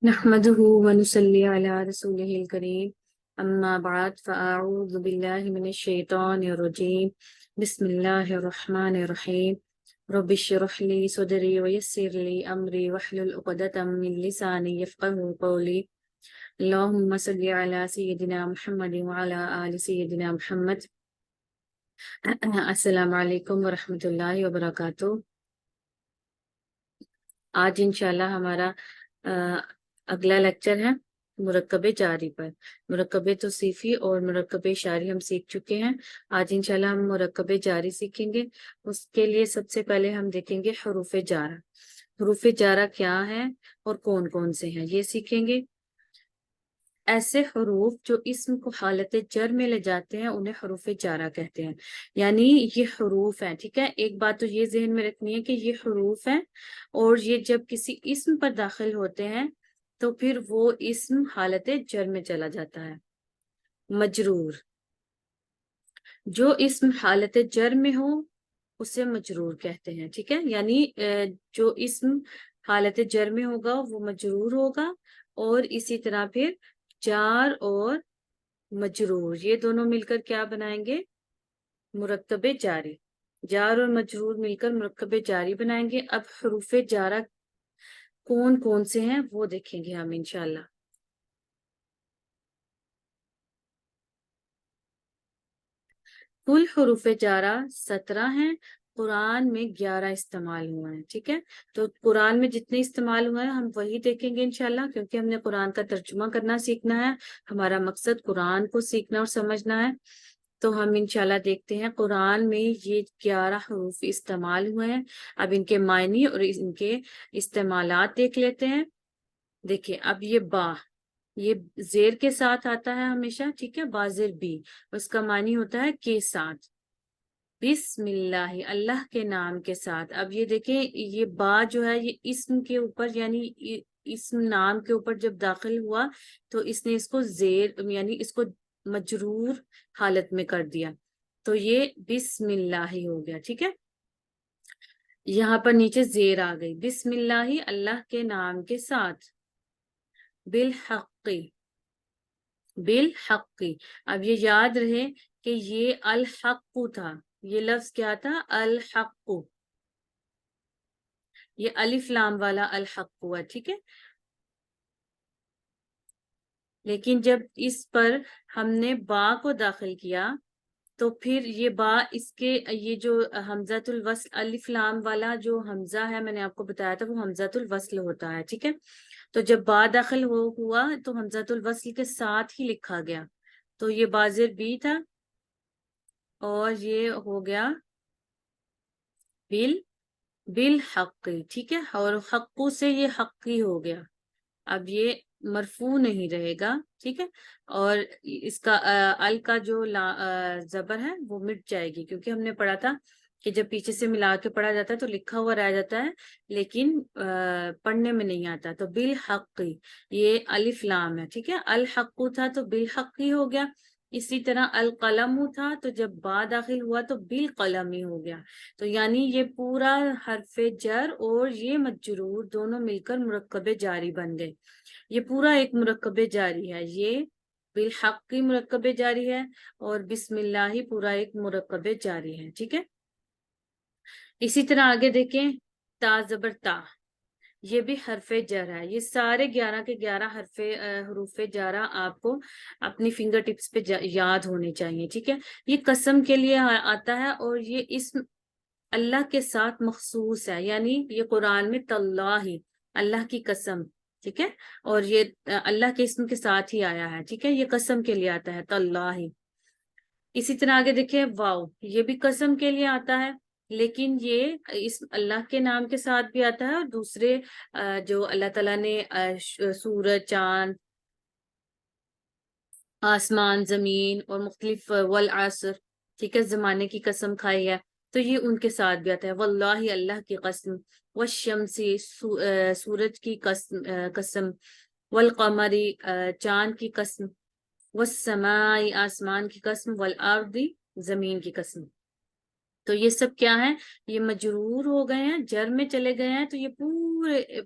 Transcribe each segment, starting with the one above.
نحمده ونصلي على رسوله الكريم أما بعد فأعوذ بالله من الشيطان الرجيم بسم الله الرحمن الرحيم رب اشرح لي صدري ويسر لي أمري واحلل عقدة من لساني يفقهوا قولي اللهم صل على سيدنا محمد وعلى آل سيدنا محمد السلام علیکم ورحمۃ اللہ وبرکاتہ۔ آج انشاءاللہ ہمارا اگلا لیکچر ہے مرکب جاری پر۔ مرکب توصیفی اور مرکب اشاری ہم سیکھ چکے ہیں۔ آج انشاءاللہ ہم مرکب جاری سیکھیں گے۔ اس کے لیے سب سے پہلے ہم دیکھیں گے حروف جارہ۔ حروف جارہ کیا ہے اور کون کون سے ہیں یہ سیکھیں گے۔ ایسے حروف جو اسم کو حالت جر میں لے جاتے ہیں انہیں حروف جارہ کہتے ہیں۔ یعنی یہ حروف ہیں، ٹھیک ہے۔ ایک بات تو یہ ذہن میں رکھنی ہے کہ یہ حروف ہیں اور یہ جب کسی اسم پر داخل ہوتے ہیں تو پھر وہ اسم حالت جر میں چلا جاتا ہے۔ مجرور، جو اسم حالت جر میں ہو اسے مجرور کہتے ہیں، ٹھیک ہے۔ یعنی جو اسم حالت جر میں ہوگا وہ مجرور ہوگا، اور اسی طرح پھر جار اور مجرور یہ دونوں مل کر کیا بنائیں گے؟ مرکب جاری۔ جار اور مجرور مل کر مرکب جاری بنائیں گے۔ اب حروف جارہ کون کون سے ہیں وہ دیکھیں گے ہم انشاءاللہ۔ کل حروف جارہ 17 ہیں، قرآن میں 11 استعمال ہوئے ہیں، ٹھیک ہے۔ تو قرآن میں جتنے استعمال ہوئے ہیں ہم وہی دیکھیں گے انشاءاللہ، کیونکہ ہم نے قرآن کا ترجمہ کرنا سیکھنا ہے۔ ہمارا مقصد قرآن کو سیکھنا اور سمجھنا ہے۔ تو ہم انشاءاللہ دیکھتے ہیں قرآن میں یہ 11 حروف استعمال ہوئے ہیں۔ اب ان کے معنی اور ان کے استعمالات دیکھ لیتے ہیں۔ دیکھیں، اب یہ با، یہ زیر کے ساتھ آتا ہے ہمیشہ، ٹھیک ہے، با زیر بی، اس کا معنی ہوتا ہے کے ساتھ۔ بسم اللہ، اللہ کے نام کے ساتھ۔ اب یہ دیکھیں، یہ با جو ہے یہ اسم کے اوپر، یعنی اسم نام کے اوپر جب داخل ہوا تو اس نے اس کو زیر، یعنی اس کو مجرور حالت میں کر دیا، تو یہ بسم اللہ ہو گیا، ٹھیک ہے۔ یہاں پر نیچے زیر آ گئی، بسم اللہ، اللہ کے نام کے ساتھ۔ بالحق، بالحق، اب یہ یاد رہے کہ یہ الحق تھا، یہ لفظ کیا تھا؟ الحق، یہ الف لام والا الحق ہوا، ٹھیک ہے۔ لیکن جب اس پر ہم نے با کو داخل کیا تو پھر یہ با، اس کے یہ جو حمزۃ الوصل الف لام والا جو حمزہ ہے میں نے آپ کو بتایا تھا وہ حمزۃ الوصل ہوتا ہے، ٹھیک ہے۔ تو جب با داخل ہوا تو حمزۃ الوصل کے ساتھ ہی لکھا گیا، تو یہ بازر بی تھا اور یہ ہو گیا بالحق، ٹھیک ہے، اور حقو سے یہ حقی ہو گیا۔ اب یہ مرفوع نہیں رہے گا، ٹھیک ہے، اور اس کا ال کا جو زبر ہے وہ مٹ جائے گی، کیونکہ ہم نے پڑھا تھا کہ جب پیچھے سے ملا کے پڑھا جاتا ہے تو لکھا ہوا رہ جاتا ہے لیکن پڑھنے میں نہیں آتا۔ تو بالحق، یہ الف لام ہے، ٹھیک ہے، الحق تھا تو بالحق ہی ہو گیا۔ اسی طرح القلم تھا تو جب با داخل ہوا تو بالقلم ہی ہو گیا۔ تو یعنی یہ پورا حرف جر اور یہ مجرور دونوں مل کر مرکب جاری بن گئے۔ یہ پورا ایک مرکب جاری ہے، یہ بالحق کی مرکب جاری ہے اور بسم اللہ پورا ایک مرکب جاری ہے، ٹھیک ہے۔ اسی طرح آگے دیکھیں، تا زبر تا، یہ بھی حرف جر ہے۔ یہ سارے 11 کے 11 حروف جارہ آپ کو اپنی فنگر ٹپس پہ یاد ہونے چاہیے، ٹھیک ہے۔ یہ قسم کے لیے آتا ہے اور یہ اسم اللہ کے ساتھ مخصوص ہے، یعنی یہ قرآن میں تاللہ، اللہ کی قسم، ٹھیک ہے، اور یہ اللہ کے اسم کے ساتھ ہی آیا ہے، ٹھیک ہے، یہ قسم کے لیے آتا ہے تاللہ۔ اسی طرح آگے دیکھیں، واو، یہ بھی قسم کے لیے آتا ہے لیکن یہ اس اللہ کے نام کے ساتھ بھی آتا ہے، اور دوسرے جو اللہ تعالیٰ نے سورج، چاند، آسمان، زمین اور مختلف والعصر، ٹھیک ہے، زمانے کی قسم کھائی ہے تو یہ ان کے ساتھ بھی آتا ہے۔ واللہ، اللہ کی قسم، والشمس، سورج کی قسم، والقمر، چاند کی قسم، والسماء، آسمان کی قسم، والارض، زمین کی قسم۔ تو یہ سب کیا ہے، یہ مجرور ہو گئے ہیں، جر میں چلے گئے ہیں، تو یہ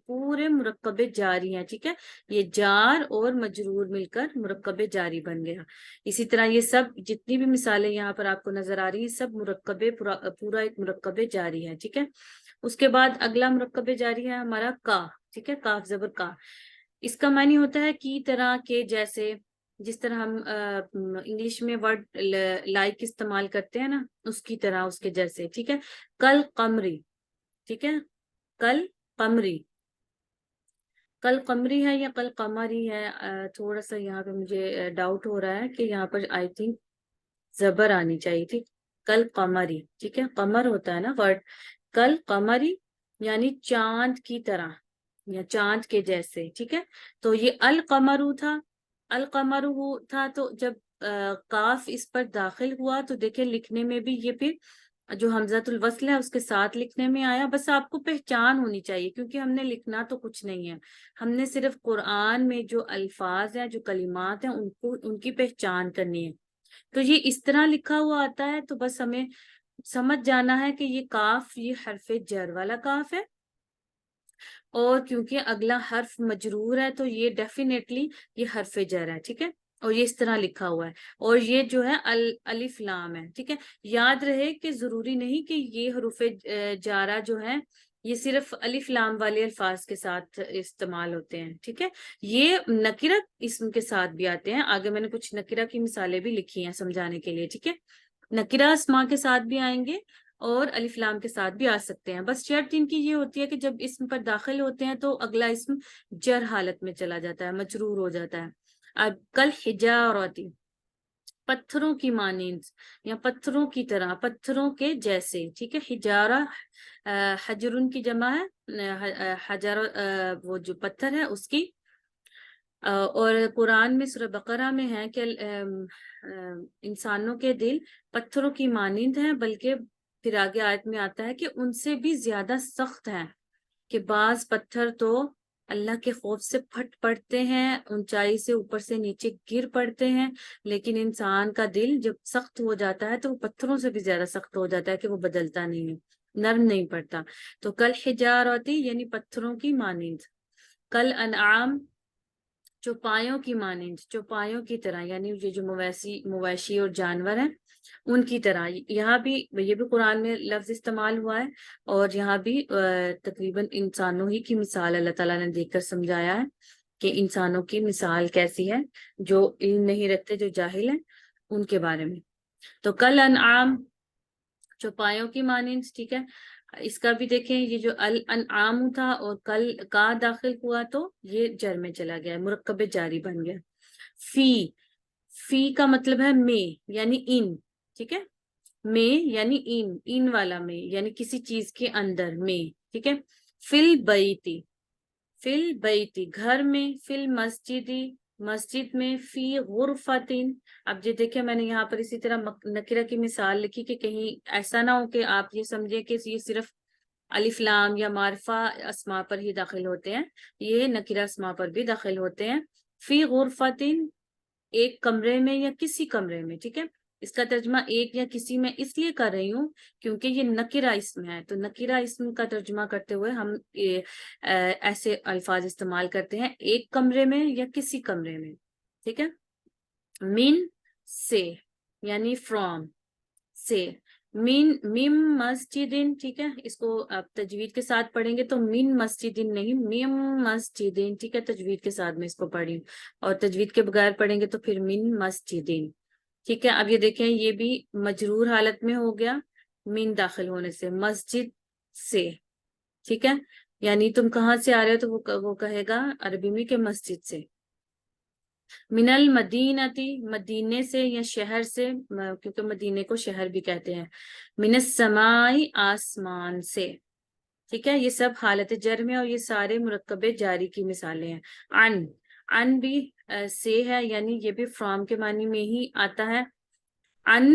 پورے مرکب جاری ہیں، ٹھیک ہے، یہ جار اور مجرور مل کر مرکب جاری بن گیا۔ اسی طرح یہ سب جتنی بھی مثالیں یہاں پر آپ کو نظر آ رہی ہیں، سب پورا ایک مرکب جاری ہے، ٹھیک ہے۔ اس کے بعد اگلا مرکب جاری ہے ہمارا کا، ٹھیک ہے، کاف زبر کا۔ اس کا معنی ہوتا ہے کی طرح کے جیسے، جس طرح ہم انگلش میں ورڈ لائک استعمال کرتے ہیں نا، اس کی طرح، اس کے جیسے، ٹھیک ہے۔ کل قمری، ٹھیک ہے، کل قمری، کل قمری ہے یا کل قمری ہے، تھوڑا سا یہاں پہ مجھے ڈاؤٹ ہو رہا ہے کہ یہاں پر آئی تھنک زبر آنی چاہیے تھی، کل قمری، ٹھیک ہے، قمر ہوتا ہے نا ورڈ، کل قمری یعنی چاند کی طرح یا چاند کے جیسے، ٹھیک ہے۔ تو یہ القمرو تھا، القمرو تھا، تو جب کاف اس پر داخل ہوا تو دیکھیں لکھنے میں بھی یہ پھر جو حمزۃ الوصل ہے اس کے ساتھ لکھنے میں آیا۔ بس آپ کو پہچان ہونی چاہیے، کیونکہ ہم نے لکھنا تو کچھ نہیں ہے، ہم نے صرف قرآن میں جو الفاظ ہیں، جو کلمات ہیں، ان کی پہچان کرنی ہے۔ تو یہ اس طرح لکھا ہوا آتا ہے، تو بس ہمیں سمجھ جانا ہے کہ یہ کاف، یہ حرف جر والا کاف ہے، اور کیونکہ اگلا حرف مجرور ہے تو یہ ڈیفینیٹلی یہ حرف جر ہے، ٹھیک ہے، اور یہ اس طرح لکھا ہوا ہے، اور یہ جو ہے الف لام ہے، ٹھیک ہے۔ یاد رہے کہ ضروری نہیں کہ یہ حروف جارہ جو ہیں یہ صرف الف لام والے الفاظ کے ساتھ استعمال ہوتے ہیں، ٹھیک ہے، یہ نکرہ اسم کے ساتھ بھی آتے ہیں۔ آگے میں نے کچھ نکرہ کی مثالیں بھی لکھی ہیں سمجھانے کے لیے، ٹھیک ہے، نکرہ اسما کے ساتھ بھی آئیں گے اور الف لام کے ساتھ بھی آ سکتے ہیں، بس شرط ان کی یہ ہوتی ہے کہ جب اسم پر داخل ہوتے ہیں تو اگلا اسم جر حالت میں چلا جاتا ہے، مجرور ہو جاتا ہے۔ اب کل حجارتی، پتھروں کی مانند یا پتھروں کی طرح، پتھروں کے جیسے، ٹھیک ہے، حجارہ حجرن کی جمع ہے، حجر وہ جو پتھر ہے اس کی، اور قرآن میں سورہ بقرہ میں ہے کہ انسانوں کے دل پتھروں کی مانند ہیں، بلکہ پھر آگے آیت میں آتا ہے کہ ان سے بھی زیادہ سخت ہیں، کہ بعض پتھر تو اللہ کے خوف سے پھٹ پڑتے ہیں، اونچائی سے اوپر سے نیچے گر پڑتے ہیں، لیکن انسان کا دل جب سخت ہو جاتا ہے تو وہ پتھروں سے بھی زیادہ سخت ہو جاتا ہے، کہ وہ بدلتا نہیں ہے، نرم نہیں پڑتا۔ تو کل حجارتی یعنی پتھروں کی مانند، کل انعام چوپایوں کی مانند، چوپایوں کی طرح، یعنی یہ جو مویشی اور جانور ہیں ان کی طرح، یہاں بھی یہ بھی قرآن میں لفظ استعمال ہوا ہے، اور یہاں بھی تقریباً انسانوں ہی کی مثال اللہ تعالیٰ نے دیکھ کر سمجھایا ہے کہ انسانوں کی مثال کیسی ہے، جو علم نہیں رکھتے، جو جاہل ہیں، ان کے بارے میں۔ تو کل انعام چوپایوں کی مانند، ٹھیک ہے، اس کا بھی دیکھیں، یہ جو الانعام تھا اور کل کا داخل ہوا تو یہ جر میں چلا گیا، مرکب جاری بن گیا۔ فی کا مطلب ہے میں یعنی ان، ٹھیک ہے، میں یعنی ان والا میں، یعنی کسی چیز کے اندر میں، ٹھیک ہے۔ فل بیتی، فل بیتی گھر میں، فل مسجدی مسجد میں، فی غرفتن۔ اب یہ دیکھیں میں نے یہاں پر اسی طرح نکرہ کی مثال لکھی کہ کہیں ایسا نہ ہو کہ آپ یہ سمجھیں کہ یہ صرف الف لام یا معرفہ اسما پر ہی داخل ہوتے ہیں، یہ نکرہ اسما پر بھی داخل ہوتے ہیں۔ فی غرفتن ایک کمرے میں یا کسی کمرے میں، ٹھیک ہے، اس کا ترجمہ ایک یا کسی میں اس لیے کر رہی ہوں کیونکہ یہ نکرہ اسم ہے، تو نکرہ اسم کا ترجمہ کرتے ہوئے ہم ایسے الفاظ استعمال کرتے ہیں، ایک کمرے میں یا کسی کمرے میں، ٹھیک ہے۔ من سے یعنی فرام سے، مم مسجدن، ٹھیک ہے، اس کو آپ تجوید کے ساتھ پڑھیں گے تو من مسجدن نہیں، مم مسجدن، ٹھیک ہے، تجوید کے ساتھ میں اس کو پڑھی، اور تجوید کے بغیر پڑھیں گے تو پھر من مسجدن، ٹھیک ہے۔ اب یہ دیکھیں یہ بھی مجرور حالت میں ہو گیا من داخل ہونے سے، مسجد سے، ٹھیک ہے، یعنی تم کہاں سے آ رہے ہو تو وہ کہے گا عربی میں کہ مسجد سے۔ من المدینتی مدینے سے یا شہر سے، کیونکہ مدینے کو شہر بھی کہتے ہیں۔ من السمائی آسمان سے، ٹھیک ہے، یہ سب حالت جر میں، اور یہ سارے مرکب جاری کی مثالیں ہیں۔ ان بھی سے ہے، یعنی یہ بھی فرام کے معنی میں ہی آتا ہے۔ ان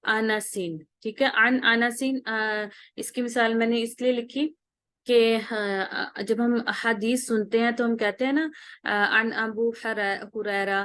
انسین، ٹھیک ہے، ان انسین، اس کی مثال میں نے اس لیے لکھی کہ جب ہم حدیث سنتے ہیں تو ہم کہتے ہیں نا ان ابو ہریرہ،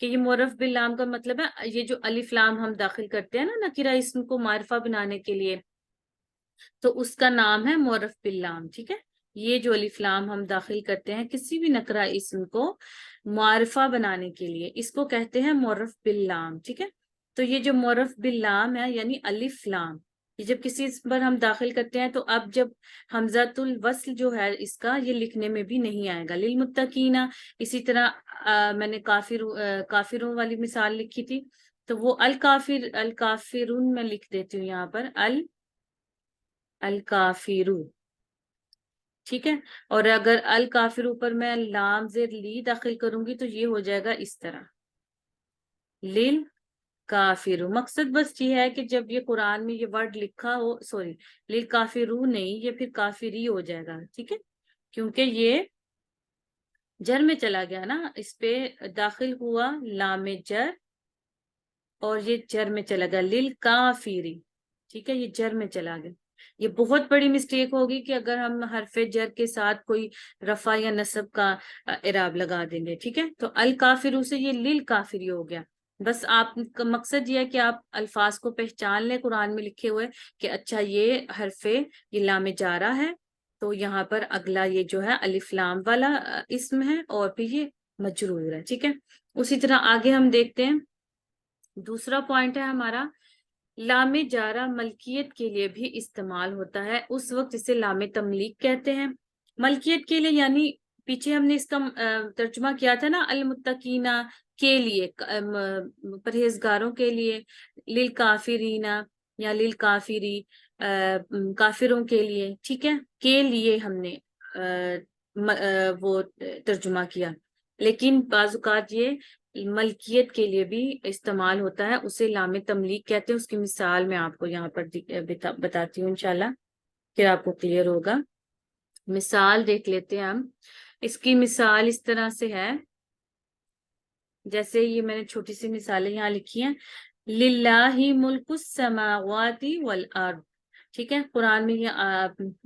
کہ یہ معرف باللام کا مطلب ہے یہ جو الف لام ہم داخل کرتے ہیں نا نکرہ اسم کو معرفہ بنانے کے لیے، تو اس کا نام ہے معرف باللام، ٹھیک ہے؟ یہ جو الف لام ہم داخل کرتے ہیں کسی بھی نکرہ اسم کو معرفہ بنانے کے لیے، اس کو کہتے ہیں معرف باللام، ٹھیک ہے؟ تو یہ جو معرف باللام ہے یعنی الف لام، یہ جب کسی اسم پر ہم داخل کرتے ہیں تو اب جب حمزۃ الوصل جو ہے اس کا یہ لکھنے میں بھی نہیں آئے گا، للمتقین۔ اسی طرح میں نے کافروں والی مثال لکھی تھی، تو وہ الکافرون میں لکھ دیتی ہوں یہاں پر الکافرو، ٹھیک ہے؟ اور اگر الکافرو پر میں لام زیر لی داخل کروں گی تو یہ ہو جائے گا اس طرح، لیل کافرو۔ مقصد بس یہ ہے کہ جب یہ قرآن میں یہ ورڈ لکھا ہو، سوری لیل کافرو نہیں، یہ پھر کافری ہو جائے گا، ٹھیک ہے؟ کیونکہ یہ جر میں چلا گیا نا، اس پہ داخل ہوا لام جر اور یہ جر میں چلا گیا لیل کافری، ٹھیک ہے؟ یہ جر میں چلا گیا۔ یہ بہت بڑی مسٹیک ہوگی کہ اگر ہم حرف جر کے ساتھ کوئی رفع یا نصب کا اعراب لگا دیں گے، ٹھیک ہے؟ تو الکافرو سے یہ لیل کافری ہو گیا۔ بس آپ کا مقصد یہ ہے کہ آپ الفاظ کو پہچان لیں قرآن میں لکھے ہوئے کہ اچھا یہ حرف یہ لام جارہ ہے، تو یہاں پر اگلا یہ جو ہے الف لام والا اسم ہے اور پھر یہ مجرور ہے، ٹھیک ہے؟ اسی طرح آگے ہم دیکھتے ہیں، دوسرا پوائنٹ ہے ہمارا لام جارہ ملکیت کے لیے بھی استعمال ہوتا ہے، اس وقت اسے لام تملیک کہتے ہیں۔ ملکیت کے لیے یعنی پیچھے ہم نے اس کا ترجمہ کیا تھا نا، المتقین کے لیے، پرہیزگاروں کے لیے، للکافرین یا للکافری، کافروں کے لیے، ٹھیک ہے؟ کے لیے ہم نے وہ ترجمہ کیا، لیکن بعض اوقات یہ ملکیت کے لیے بھی استعمال ہوتا ہے، اسے لام تملیک کہتے ہیں۔ اس کی مثال میں آپ کو یہاں پر بتاتی ہوں انشاءاللہ، پھر آپ کو کلیئر ہوگا۔ مثال دیکھ لیتے ہیں ہم، اس کی مثال اس طرح سے ہے، جیسے یہ میں نے چھوٹی سی مثالیں یہاں لکھی ہیں، للہ ملک السماوات والارض، ٹھیک ہے؟ قرآن میں یہ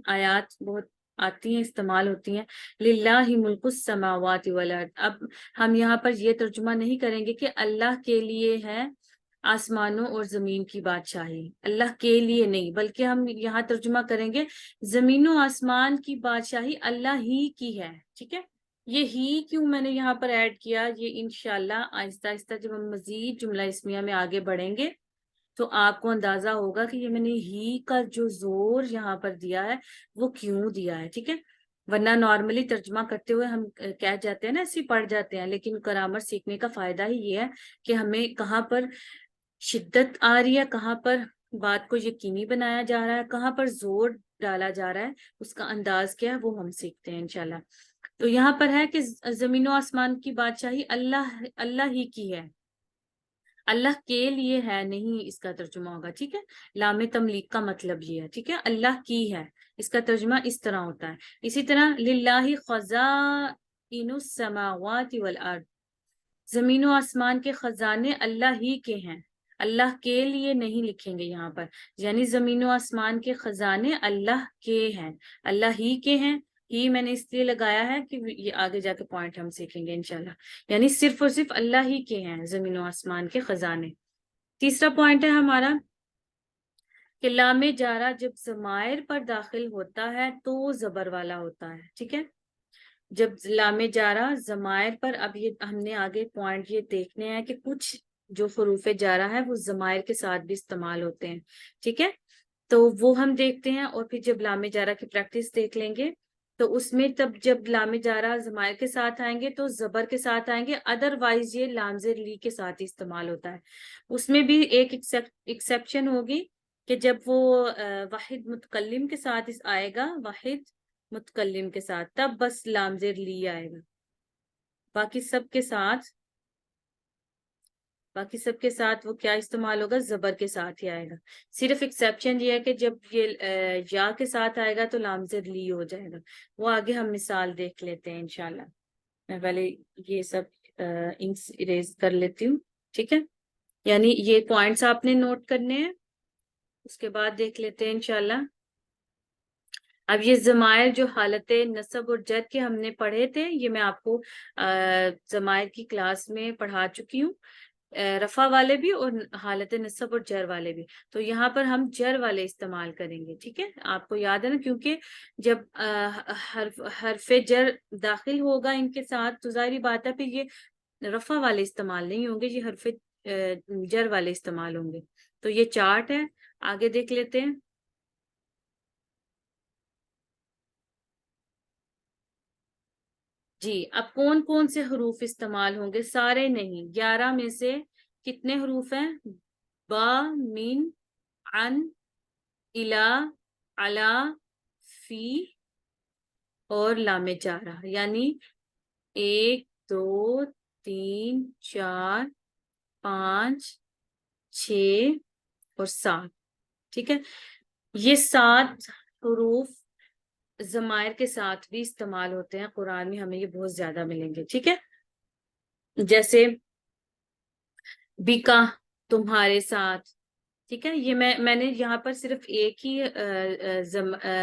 آیات بہت آتی ہیں، استعمال ہوتی ہیں، للہ ملک السماوات والارض۔ اب ہم یہاں پر یہ ترجمہ نہیں کریں گے کہ اللہ کے لیے ہے آسمانوں اور زمین کی بادشاہی، اللہ کے لیے نہیں، بلکہ ہم یہاں ترجمہ کریں گے زمین و آسمان کی بادشاہی اللہ ہی کی ہے، ٹھیک ہے؟ یہ ہی کیوں میں نے یہاں پر ایڈ کیا، یہ انشاءاللہ آہستہ آہستہ جب ہم مزید جملہ اسمیہ میں آگے بڑھیں گے تو آپ کو اندازہ ہوگا کہ یہ میں نے ہی کا جو زور یہاں پر دیا ہے وہ کیوں دیا ہے، ٹھیک ہے؟ ورنہ نارملی ترجمہ کرتے ہوئے ہم کہہ جاتے ہیں نا، ایسے پڑھ جاتے ہیں، لیکن گرامر سیکھنے کا فائدہ ہی یہ ہے کہ ہمیں کہاں پر شدت آ رہی ہے، کہاں پر بات کو یقینی بنایا جا رہا ہے، کہاں پر زور ڈالا جا رہا ہے، اس کا انداز کیا ہے وہ ہم سیکھتے ہیں انشاءاللہ۔ تو یہاں پر ہے کہ زمین و آسمان کی بادشاہی اللہ ہی کی ہے، اللہ کے لیے ہے نہیں، اس کا ترجمہ ہوگا، ٹھیک ہے؟ لام تملیک کا مطلب یہ ہے، ٹھیک ہے؟ اللہ کی ہے، اس کا ترجمہ اس طرح ہوتا ہے۔ اسی طرح للہ خزائن السماوات والارض، زمین و آسمان کے خزانے اللہ ہی کے ہیں، اللہ کے لیے نہیں لکھیں گے یہاں پر، یعنی زمین و آسمان کے خزانے اللہ کے ہیں، اللہ ہی کے ہیں۔ ہی میں نے اس لیے لگایا ہے کہ یہ آگے جا کے پوائنٹ ہم سیکھیں گے انشاءاللہ، یعنی صرف اور صرف اللہ ہی کے ہیں زمین و آسمان کے خزانے۔ تیسرا پوائنٹ ہے ہمارا کہ لام جارہ جب ضمائر پر داخل ہوتا ہے تو زبر والا ہوتا ہے، ٹھیک ہے؟ جب لام جارہ ضمائر پر، اب یہ ہم نے آگے پوائنٹ یہ دیکھنے ہیں کہ کچھ جو حروف جارہ ہے وہ ضمائر کے ساتھ بھی استعمال ہوتے ہیں، ٹھیک ہے؟ تو وہ ہم دیکھتے ہیں، اور پھر جب لام جارہ کی پریکٹس دیکھ لیں گے تو اس میں تب جب لام جارہ ضمائر کے ساتھ آئیں گے تو زبر کے ساتھ آئیں گے، ادر وائز یہ لام زیر لی کے ساتھ استعمال ہوتا ہے۔ اس میں بھی ایک ایکسیپشن ہوگی کہ جب وہ واحد متکلم کے ساتھ آئے گا، واحد متکلم کے ساتھ، تب بس لام زیر لی آئے گا، باقی سب کے ساتھ وہ کیا استعمال ہوگا، زبر کے ساتھ ہی آئے گا۔ صرف ایکسیپشن یہ ہے کہ جب یہ یا کے ساتھ آئے گا تو لام زیر لی ہو جائے گا، وہ آگے ہم مثال دیکھ لیتے ہیں انشاءاللہ۔ میں پہلے یہ سب انکس اریز کر لیتی ہوں، ٹھیک ہے؟ یعنی یہ پوائنٹس آپ نے نوٹ کرنے ہیں، اس کے بعد دیکھ لیتے ہیں انشاءاللہ۔ اب یہ ضمائر جو حالت نصب اور جر کے ہم نے پڑھے تھے، یہ میں آپ کو ضمائر کی کلاس میں پڑھا چکی ہوں، رفع والے بھی اور حالت نصب اور جر والے بھی. تو یہاں پر ہم جر والے استعمال کریں گے. ٹھیک ہے، آپ کو یاد ہے نا، کیونکہ جب حرف جر داخل ہوگا ان کے ساتھ تو ظاہری بات ہے پھر یہ رفع والے استعمال نہیں ہوں گے، یہ حرف جر والے استعمال ہوں گے. تو یہ چارٹ ہے، آگے دیکھ لیتے ہیں. جی، اب کون کون سے حروف استعمال ہوں گے؟ سارے نہیں، 11 میں سے کتنے حروف ہیں؟ با، مین، عن، الا، علا، فی اور لام جارہ. یعنی 1 2 3 4 5 6 اور 7. ٹھیک ہے، یہ 7 حروف ضمائر کے ساتھ بھی استعمال ہوتے ہیں قرآن میں، ہمیں یہ بہت زیادہ ملیں گے. ٹھیک ہے، جیسے بیکا، تمہارے ساتھ. ٹھیک ہے، یہ میں نے یہاں پر صرف ایک ہی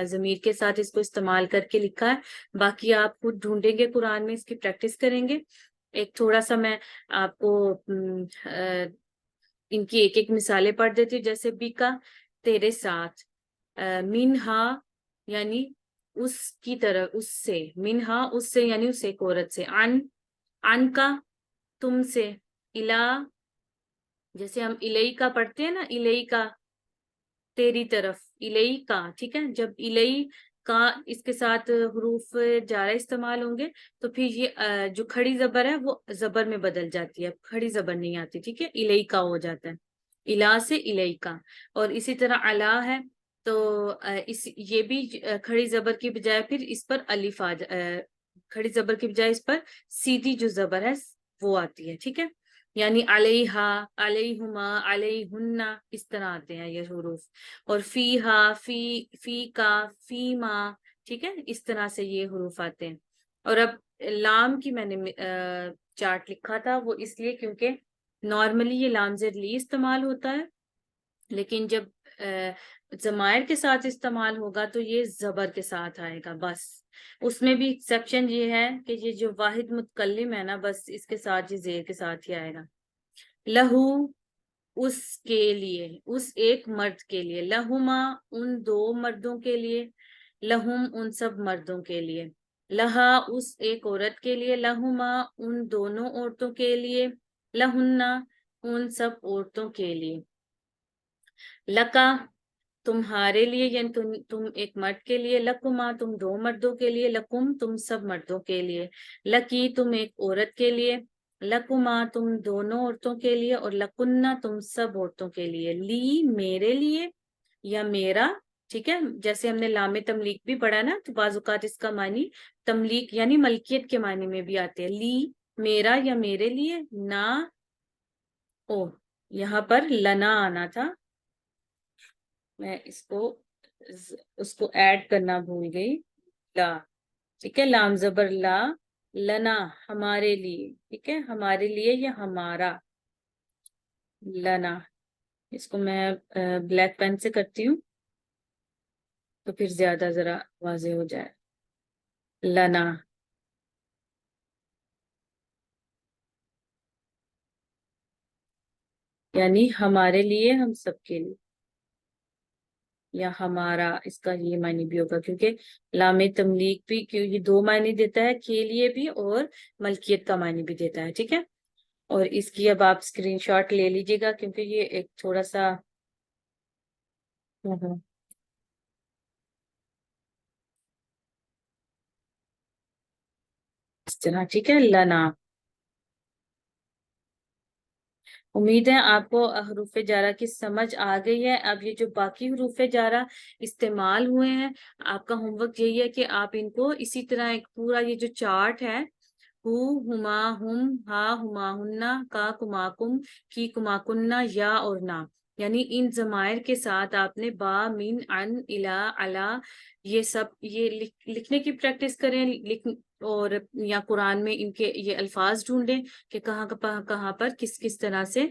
ضمیر کے ساتھ اس کو استعمال کر کے لکھا ہے، باقی آپ خود ڈھونڈیں گے قرآن میں، اس کی پریکٹس کریں گے. ایک تھوڑا سا میں آپ کو ان کی ایک ایک مثالیں پڑھ دیتی ہوں. جیسے بیکا، تیرے ساتھ. منہا یعنی اس کی طرف، اس سے. منہا اس سے یعنی اس ایک عورت سے. ان کا تم سے. الا جیسے ہم الہی کا پڑھتے ہیں نا، الہی کا تیری طرف. الہی کا. ٹھیک ہے، جب الہی کا اس کے ساتھ حروف جارہ استعمال ہوں گے تو پھر یہ جو کھڑی زبر ہے وہ زبر میں بدل جاتی ہے، کھڑی زبر نہیں آتی. ٹھیک ہے، الہی کا ہو جاتا ہے، الہ سے الہی کا. اور اسی طرح علا ہے تو یہ بھی کھڑی زبر کی بجائے پھر اس پر الف کھڑی زبر کی بجائے اس پر سیدھی جو زبر ہے وہ آتی ہے. ٹھیک ہے، یعنی علیہا، علیہما، علیہن، اس طرح آتے ہیں یہ حروف. اور فیہا، فی کا، فیما. ٹھیک ہے، اس طرح سے یہ حروف آتے ہیں. اور اب لام کی میں نے چارٹ لکھا تھا، وہ اس لیے کیونکہ نارملی یہ لام زیر لی استعمال ہوتا ہے، لیکن جب ضمائر کے ساتھ استعمال ہوگا تو یہ زبر کے ساتھ آئے گا بس. اس میں بھی ایکسیپشن یہ ہے کہ یہ جو واحد متکلم ہے نا، بس اس کے ساتھ یہ زیر کے ساتھ ہی آئے گا. لہو اس کے لیے، اس ایک مرد کے لیے. لہما ان دو مردوں کے لیے. لہم ان سب مردوں کے لیے. لہا اس ایک عورت کے لیے. لہما ان دونوں عورتوں کے لیے. لہنا ان سب عورتوں کے لیے. لکا تمہارے لیے یعنی تم ایک مرد کے لیے. لکما تم دو مردوں کے لیے. لکم تم سب مردوں کے لیے. لکی تم ایک عورت کے لیے. لکما تم دونوں عورتوں کے لیے. اور لکنہ تم سب عورتوں کے لیے. لی میرے لیے یا میرا. ٹھیک ہے، جیسے ہم نے لام تملیک بھی پڑھا نا، تو بعض اوقات اس کا معنی تملیک یعنی ملکیت کے معنی میں بھی آتے ہیں. لی میرا یا میرے لیے. نا او یہاں پر لنا آنا تھا، میں اس کو ایڈ کرنا بھول گئی. لا. ٹھیک ہے، لام زبر لا. لنا ہمارے لیے. ٹھیک ہے، ہمارے لیے یا ہمارا. لنا. اس کو میں بلیک پین سے کرتی ہوں تو پھر زیادہ ذرا واضح ہو جائے. لنا. یعنی ہمارے لیے، ہم سب کے لیے، یا ہمارا. اس کا یہ معنی بھی ہوگا کیونکہ لام تملیک بھی یہ دو معنی دیتا ہے، کے لیے بھی اور ملکیت کا معنی بھی دیتا ہے. ٹھیک ہے، اور اس کی اب آپ اسکرین شاٹ لے لیجیے گا کیونکہ یہ ایک تھوڑا سا اس طرح. ٹھیک ہے، لنا. امید ہے آپ کو حروف جارہ کی سمجھ آ گئی ہے. اب یہ جو باقی حروف جارہ استعمال ہوئے ہیں، آپ کا ہوم ورک یہی ہے کہ آپ ان کو اسی طرح ایک پورا یہ جو چارٹ ہے، ہو، ہما، ہم، ہا، ہما، ہننا، کا، کما، کم، کی، کما، کننا، یا اور نا، یعنی ان ضمائر کے ساتھ آپ نے با، من، ان، الا، علا، یہ سب یہ لکھنے کی پریکٹس کریں. اور یا قرآن میں ان کے یہ الفاظ ڈھونڈیں کہ کہاں پر کس کس طرح سے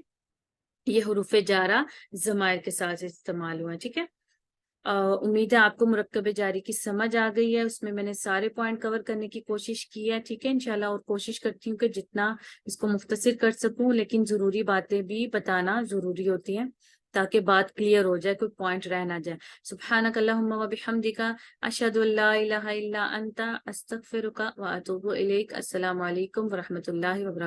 یہ حروف جارہ ضمائر کے ساتھ استعمال ہوا ہے. ٹھیک ہے، امید ہے آپ کو مرکب جاری کی سمجھ آ گئی ہے. اس میں میں نے سارے پوائنٹ کور کرنے کی کوشش کی ہے. ٹھیک ہے انشاءاللہ, اور کوشش کرتی ہوں کہ جتنا اس کو مختصر کر سکوں, لیکن ضروری باتیں بھی بتانا ضروری ہوتی ہیں تاکہ بات کلیئر ہو جائے, کوئی پوائنٹ رہ نہ جائے. سبحانک اللہم و بحمدک, اشہد ان لا الہ الا انت, استغفرک و اتوب الیک. السلام علیکم ورحمۃ اللہ وبرکاتہ.